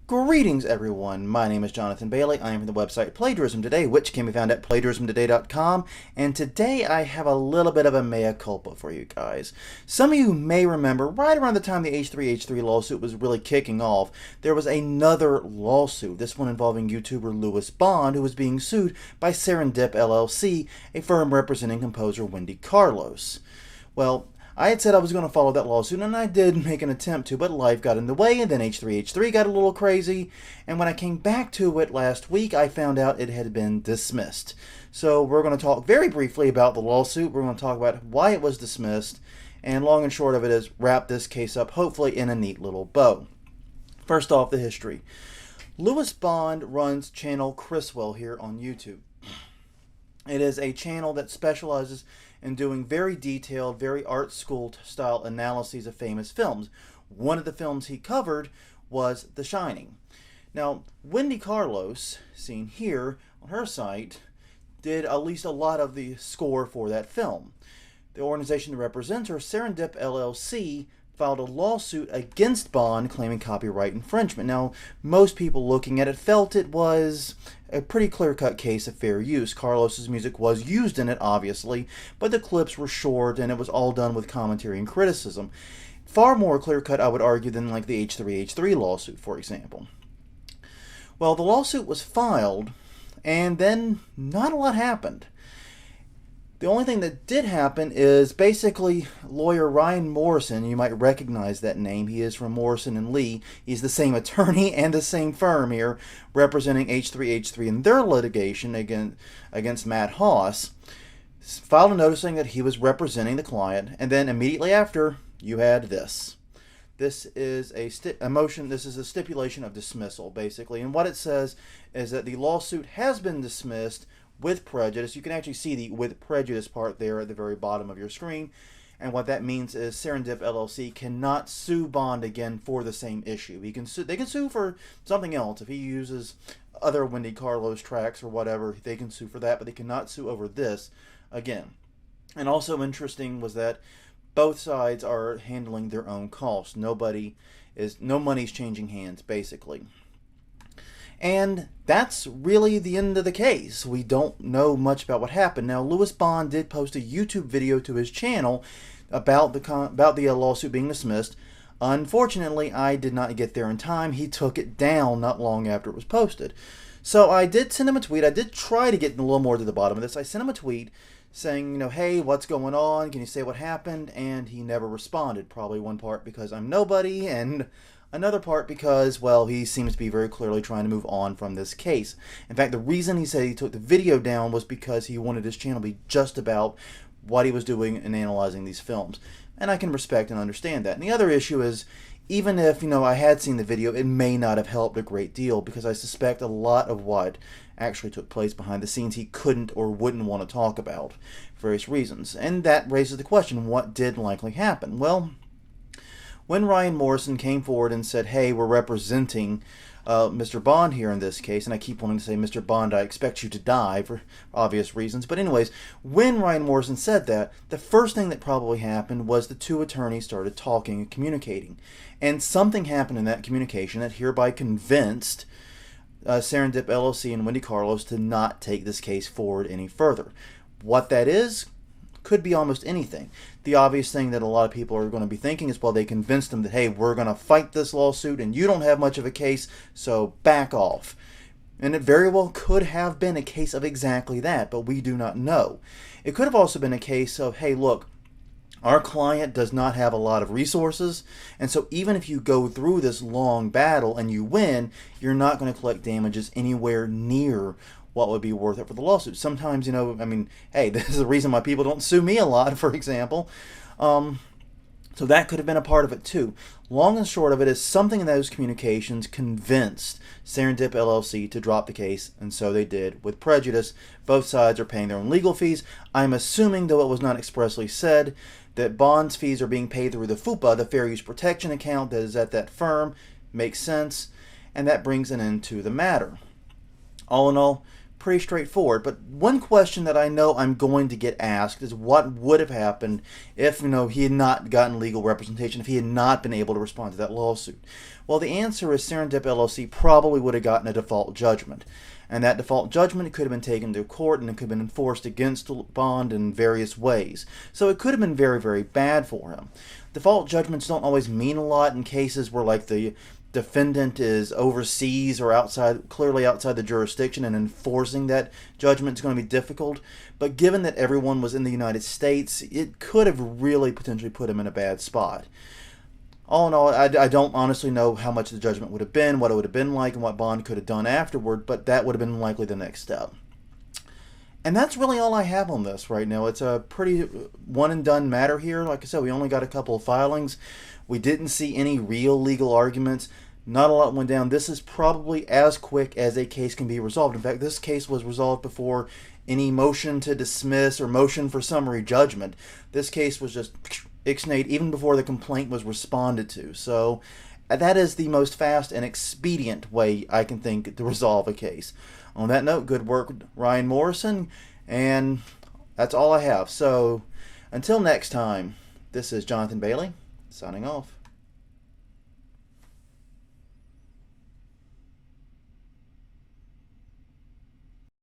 Greetings, everyone. My name is Jonathan Bailey. I am from the website Plagiarism Today, which can be found at plagiarismtoday.com. And today I have a little bit of a mea culpa for you guys. Some of you may remember right around the time the H3H3 lawsuit was really kicking off, there was another lawsuit, this one involving YouTuber Louis Bond, who was being sued by Serendip LLC, a firm representing composer Wendy Carlos. Well, I had said I was going to follow that lawsuit, and I did make an attempt to, but life got in the way, and then H3H3 got a little crazy, and when I came back to it last week, I found out it had been dismissed. So we're going to talk very briefly about the lawsuit. We're going to talk about why it was dismissed, and long and short of it is wrap this case up, hopefully in a neat little bow. First off, the history. Louis Bond runs channel Chriswell here on YouTube. It is a channel that specializes in doing very detailed, very art school style analyses of famous films. One of the films he covered was The Shining. Now, Wendy Carlos, seen here on her site, did at least a lot of the score for that film. The organization that represents her, Serendip LLC, filed a lawsuit against Bond claiming copyright infringement. Now, most people looking at it felt it was a pretty clear-cut case of fair use. Carlos's music was used in it, obviously, but the clips were short and it was all done with commentary and criticism. Far more clear-cut, I would argue, than like the H3H3 lawsuit, for example. Well, the lawsuit was filed, and then not a lot happened. The only thing that did happen is basically lawyer Ryan Morrison. You might recognize that name. He is from Morrison and Lee. He's the same attorney and the same firm here representing H3H3 in their litigation against Matt Haas. Filed a notice saying that he was representing the client, and then immediately after you had this. This is a motion. This is a stipulation of dismissal, basically, and what it says is that the lawsuit has been dismissed with prejudice. You can actually see the with prejudice part there at the very bottom of your screen. And what that means is Serendip LLC cannot sue Bond again for the same issue. They can sue for something else. If he uses other Wendy Carlos tracks or whatever, they can sue for that, but they cannot sue over this again. And also interesting was that both sides are handling their own costs. No money's changing hands, basically. And that's really the end of the case. We don't know much about what happened. Now, Louis Bond did post a YouTube video to his channel about the lawsuit being dismissed. Unfortunately, I did not get there in time. He took it down not long after it was posted. So I did send him a tweet. I did try to get a little more to the bottom of this. I sent him a tweet saying, hey, what's going on? Can you say what happened? And he never responded. Probably one part because I'm nobody, and another part because, well, he seems to be very clearly trying to move on from this case. In fact, the reason he said he took the video down was because he wanted his channel to be just about what he was doing in analyzing these films. And I can respect and understand that. And the other issue is, even if, I had seen the video, it may not have helped a great deal because I suspect a lot of what actually took place behind the scenes he couldn't or wouldn't want to talk about for various reasons. And that raises the question, what did likely happen? Well, when Ryan Morrison came forward and said, hey, we're representing Mr. Bond here in this case, and I keep wanting to say, Mr. Bond, I expect you to die for obvious reasons. But anyways, when Ryan Morrison said that, the first thing that probably happened was the two attorneys started talking and communicating. And something happened in that communication that hereby convinced Serendip LLC and Wendy Carlos to not take this case forward any further. What that is could be almost anything. The obvious thing that a lot of people are going to be thinking is, well, they convinced them that, hey, we're going to fight this lawsuit and you don't have much of a case, so back off. And it very well could have been a case of exactly that, but we do not know. It could have also been a case of, hey, look, our client does not have a lot of resources, and so even if you go through this long battle and you win, you're not going to collect damages anywhere near what would be worth it for the lawsuit. Sometimes, hey, this is the reason why people don't sue me a lot, for example. So that could have been a part of it too. Long and short of it is something in those communications convinced Serendip LLC to drop the case, and so they did with prejudice. Both sides are paying their own legal fees. I'm assuming, though it was not expressly said, that Bond's fees are being paid through the FUPA, the Fair Use Protection account that is at that firm. Makes sense. And that brings an end to the matter. All in all, pretty straightforward. But one question that I know I'm going to get asked is what would have happened if, he had not gotten legal representation, if he had not been able to respond to that lawsuit. Well, the answer is Serendip LLC probably would have gotten a default judgment. And that default judgment could have been taken to court and it could have been enforced against Bond in various ways. So it could have been very, very bad for him. Default judgments don't always mean a lot in cases where, like, the defendant is overseas or clearly outside the jurisdiction, and enforcing that judgment is going to be difficult. But given that everyone was in the United States, it could have really potentially put him in a bad spot. All in all, I don't honestly know how much the judgment would have been, what it would have been like, and what Bond could have done afterward, but that would have been likely the next step. And that's really all I have on this right now. It's a pretty one-and-done matter here. Like I said, we only got a couple of filings. We didn't see any real legal arguments. Not a lot went down. This is probably as quick as a case can be resolved. In fact, this case was resolved before any motion to dismiss or motion for summary judgment. This case was just ixnayed even before the complaint was responded to. So that is the most fast and expedient way I can think to resolve a case. On that note, good work, Ryan Morrison, and that's all I have. So until next time, this is Jonathan Bailey, signing off.